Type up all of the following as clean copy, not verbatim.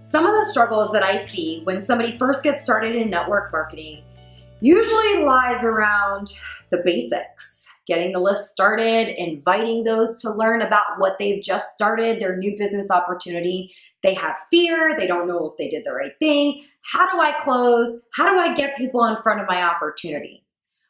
Some of the struggles that I see when somebody first gets started in network marketing usually lies around the basics. Getting the list started, inviting those to learn about what they've just started, their new business opportunity. They have fear, they don't know if they did the right thing. How do I close? How do I get people in front of my opportunity?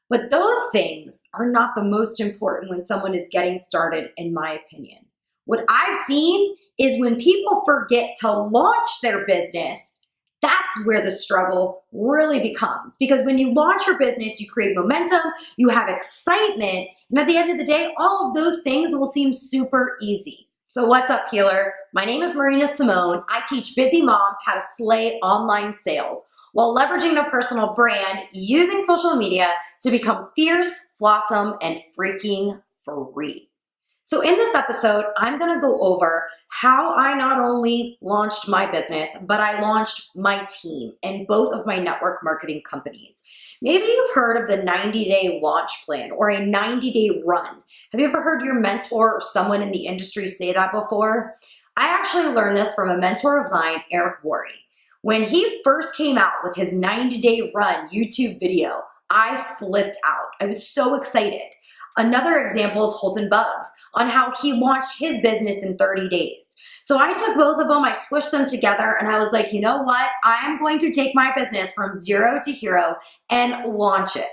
But those things are not the most important when someone is getting started, in my opinion. What I've seen is when people forget to launch their business, that's where the struggle really becomes. Because when you launch your business, you create momentum, you have excitement, and at the end of the day, all of those things will seem super easy. So what's up, healer? My name is Marina Simone. I teach busy moms how to slay online sales while leveraging their personal brand using social media to become fierce, flawsome, and freaking free. So in this episode, I'm gonna go over how I not only launched my business, but I launched my team in both of my network marketing companies. Maybe you've heard of the 90-day launch plan or a 90-day run. Have you ever heard your mentor or someone in the industry say that before? I actually learned this from a mentor of mine, Eric Worre. When he first came out with his 90-day run YouTube video, I flipped out. I was so excited. Another example is Holton Bugs on how he launched his business in 30 days. So I took both of them, I squished them together, and I was like, you know what? I'm going to take my business from zero to hero and launch it.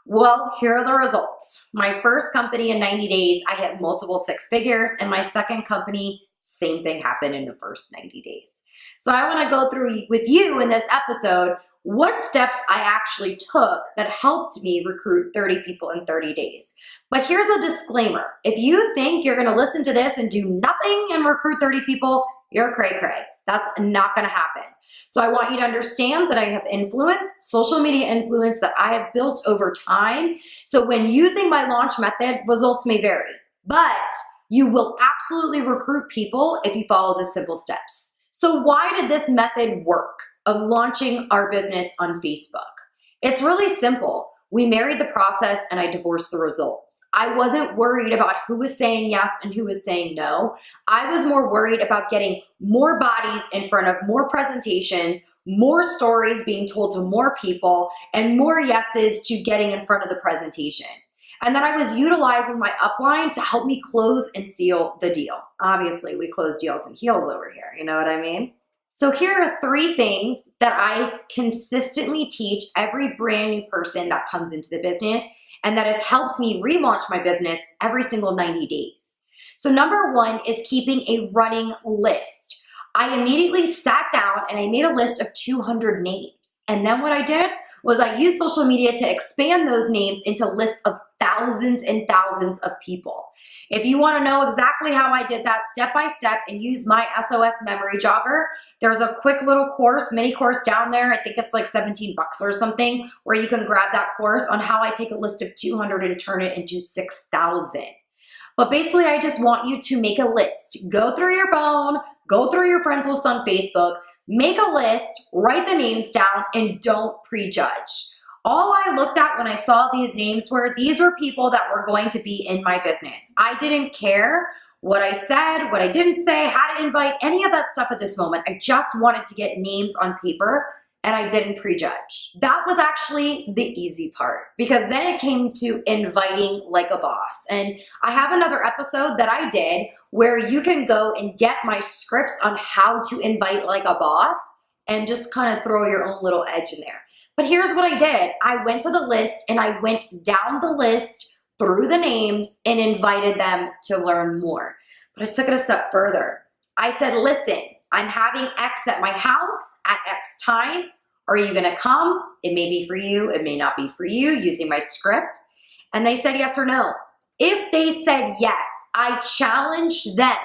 Well, here are the results. My first company in 90 days, I hit multiple six figures, and my second company, same thing happened in the first 90 days. So I want to go through with you in this episode what steps I actually took that helped me recruit 30 people in 30 days. But here's a disclaimer. If you think you're going to listen to this and do nothing and recruit 30 people, you're cray-cray. That's not going to happen. So I want you to understand that I have influence, social media influence that I have built over time. So when using my launch method, results may vary, but you will absolutely recruit people if you follow the simple steps. So why did this method work of launching our business on Facebook? It's really simple. We married the process and I divorced the results. I wasn't worried about who was saying yes and who was saying no. I was more worried about getting more bodies in front of more presentations, more stories being told to more people, and more yeses to getting in front of the presentation. And then I was utilizing my upline to help me close and seal the deal. Obviously, we close deals and heels over here, you know what I mean? So here are 3 things that I consistently teach every brand new person that comes into the business and that has helped me relaunch my business every single 90 days. So number 1 is keeping a running list. I immediately sat down and I made a list of 200 names. And then what I did was I used social media to expand those names into lists of thousands and thousands of people. If you want to know exactly how I did that step by step and use my SOS memory jogger, there's a quick little course, mini course down there. I think it's like 17 bucks or something, where you can grab that course on how I take a list of 200 and turn it into 6,000. But basically, I just want you to make a list. Go through your phone, go through your friends list on Facebook, make a list, write the names down, and don't prejudge. All I looked at when I saw these names were, these were people that were going to be in my business. I didn't care what I said, what I didn't say, how to invite, any of that stuff at this moment. I just wanted to get names on paper and I didn't prejudge. That was actually the easy part, because then it came to inviting like a boss. And I have another episode that I did where you can go and get my scripts on how to invite like a boss and just kind of throw your own little edge in there. But here's what I did. I went to the list and I went down the list through the names and invited them to learn more. But I took it a step further. I said, listen, I'm having X at my house at X time. Are you gonna come? It may be for you, it may not be for you, using my script. And they said yes or no. If they said yes, I challenged them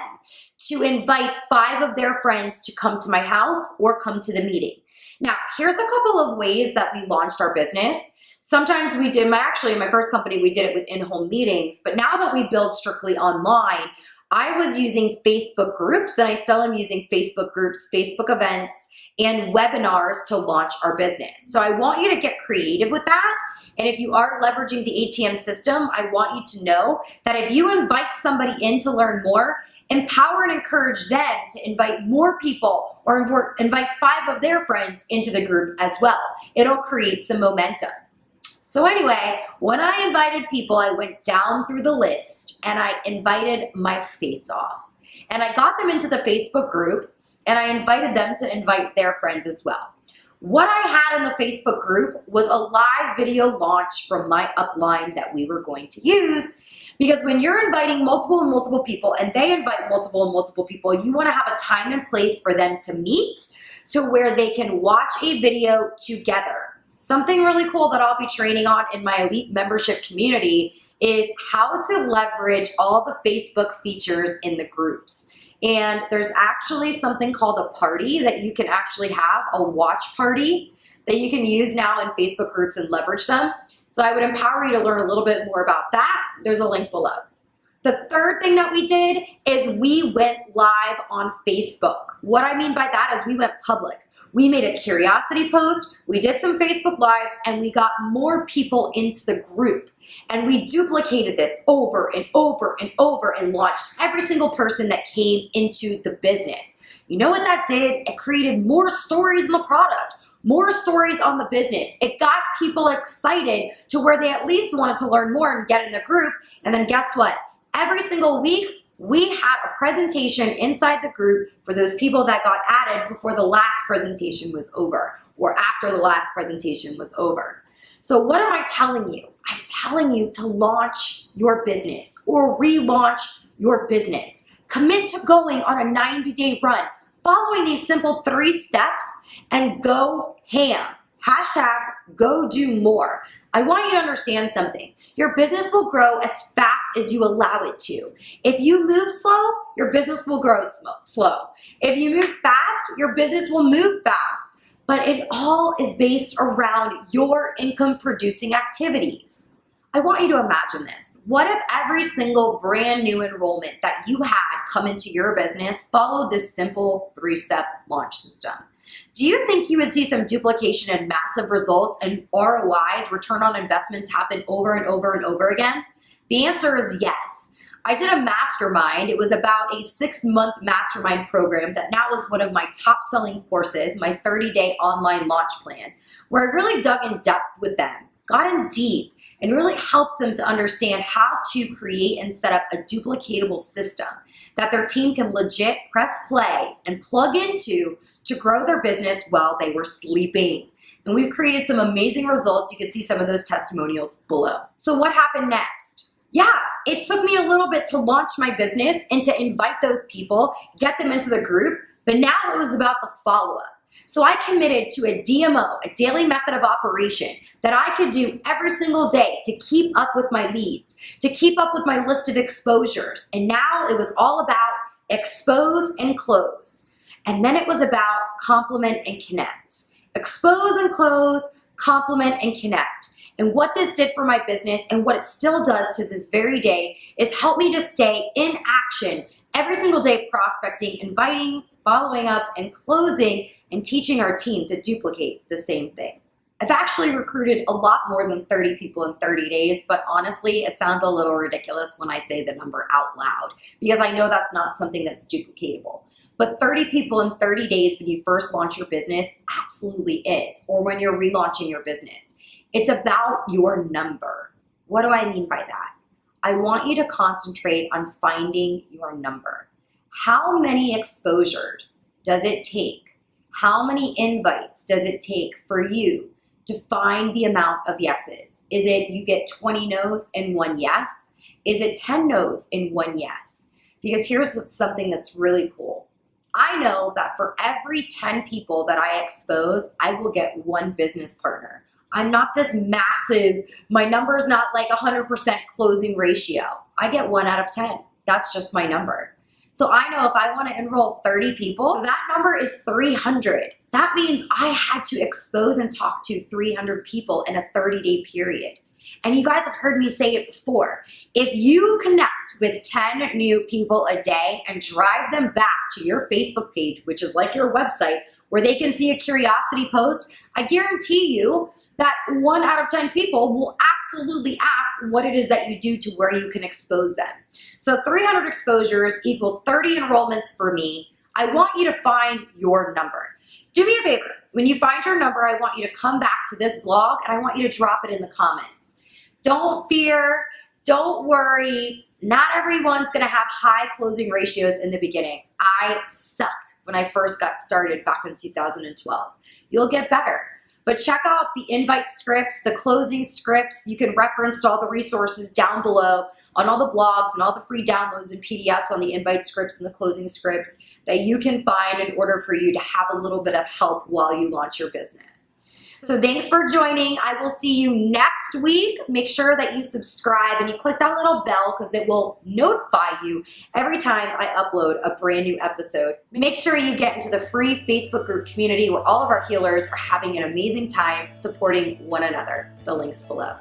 to invite 5 of their friends to come to my house or come to the meeting. Now, here's a couple of ways that we launched our business. Sometimes we did, actually in my first company, we did it with in-home meetings, but now that we build strictly online, I was using Facebook groups, and I still am using Facebook groups, Facebook events, and webinars to launch our business. So I want you to get creative with that. And if you are leveraging the ATM system, I want you to know that if you invite somebody in to learn more, Empower and encourage them to invite more people or invite 5 of their friends into the group as well. It'll create some momentum. So anyway, when I invited people, I went down through the list and I invited my face off. And I got them into the Facebook group and I invited them to invite their friends as well. What I had in the Facebook group was a live video launch from my upline that we were going to use, because when you're inviting multiple people and they invite multiple people, you want to have a time and place for them to meet, so where they can watch a video together. Something really cool that I'll be training on in my elite membership community is how to leverage all the Facebook features in the groups. And there's actually something called a party that you can actually have, a watch party that you can use now in Facebook groups and leverage them. So I would empower you to learn a little bit more about that. There's a link below. The third thing that we did is we went live on Facebook. What I mean by that is we went public. We made a curiosity post, we did some Facebook Lives, and we got more people into the group. And we duplicated this over and over and over and launched every single person that came into the business. You know what that did? It created more stories in the product, more stories on the business. It got people excited to where they at least wanted to learn more and get in the group. And then guess what? Every single week, we had a presentation inside the group for those people that got added before the last presentation was over or after the last presentation was over. So what am I telling you? I'm telling you to launch your business or relaunch your business. Commit to going on a 90-day run, following these simple 3 steps, and go ham. Hashtag go do more. I want you to understand something. Your business will grow as fast as you allow it to. If you move slow, your business will grow slow. If you move fast, your business will move fast. But it all is based around your income producing activities. I want you to imagine this. What if every single brand new enrollment that you had come into your business followed this simple 3-step launch system? Do you think you would see some duplication and massive results and ROIs, return on investments, happen over and over and over again? The answer is yes. I did a mastermind. It was about a 6-month mastermind program that now is one of my top selling courses, my 30-day online launch plan, where I really dug in depth with them, got in deep, and really helped them to understand how to create and set up a duplicatable system that their team can legit press play and plug into to grow their business while they were sleeping. And we've created some amazing results. You can see some of those testimonials below. So what happened next? Yeah, it took me a little bit to launch my business and to invite those people, get them into the group, but now it was about the follow-up. So I committed to a DMO, a daily method of operation, that I could do every single day to keep up with my leads, to keep up with my list of exposures. And now it was all about expose and close. And then it was about complement and connect. Expose and close, complement and connect. And what this did for my business and what it still does to this very day is help me to stay in action every single day, prospecting, inviting, following up, and closing, and teaching our team to duplicate the same thing. I've actually recruited a lot more than 30 people in 30 days, but honestly, it sounds a little ridiculous when I say the number out loud, because I know that's not something that's duplicatable. But 30 people in 30 days when you first launch your business absolutely is, or when you're relaunching your business. It's about your number. What do I mean by that? I want you to concentrate on finding your number. How many exposures does it take? How many invites does it take for you to find the amount of yeses? Is it you get 20 no's and 1 yes? Is it 10 no's and 1 yes? Because here's what's something that's really cool. I know that for every 10 people that I expose, I will get 1 business partner. I'm not this massive, my number's not like 100% closing ratio. I get 1 out of 10. That's just my number. So I know if I want to enroll 30 people, so that number is 300. That means I had to expose and talk to 300 people in a 30-day period. And you guys have heard me say it before. If you connect with 10 new people a day and drive them back to your Facebook page, which is like your website, where they can see a curiosity post, I guarantee you that 1 out of 10 people will absolutely ask what it is that you do to where you can expose them. So 300 exposures equals 30 enrollments for me. I want you to find your number. Do me a favor. When you find your number, I want you to come back to this blog and I want you to drop it in the comments. Don't fear, don't worry. Not everyone's gonna have high closing ratios in the beginning. I sucked when I first got started back in 2012. You'll get better. But check out the invite scripts, the closing scripts. You can reference all the resources down below on all the blogs and all the free downloads and PDFs on the invite scripts and the closing scripts that you can find in order for you to have a little bit of help while you launch your business. So thanks for joining. I will see you next week. Make sure that you subscribe and you click that little bell because it will notify you every time I upload a brand new episode. Make sure you get into the free Facebook group community where all of our healers are having an amazing time supporting one another. The link's below.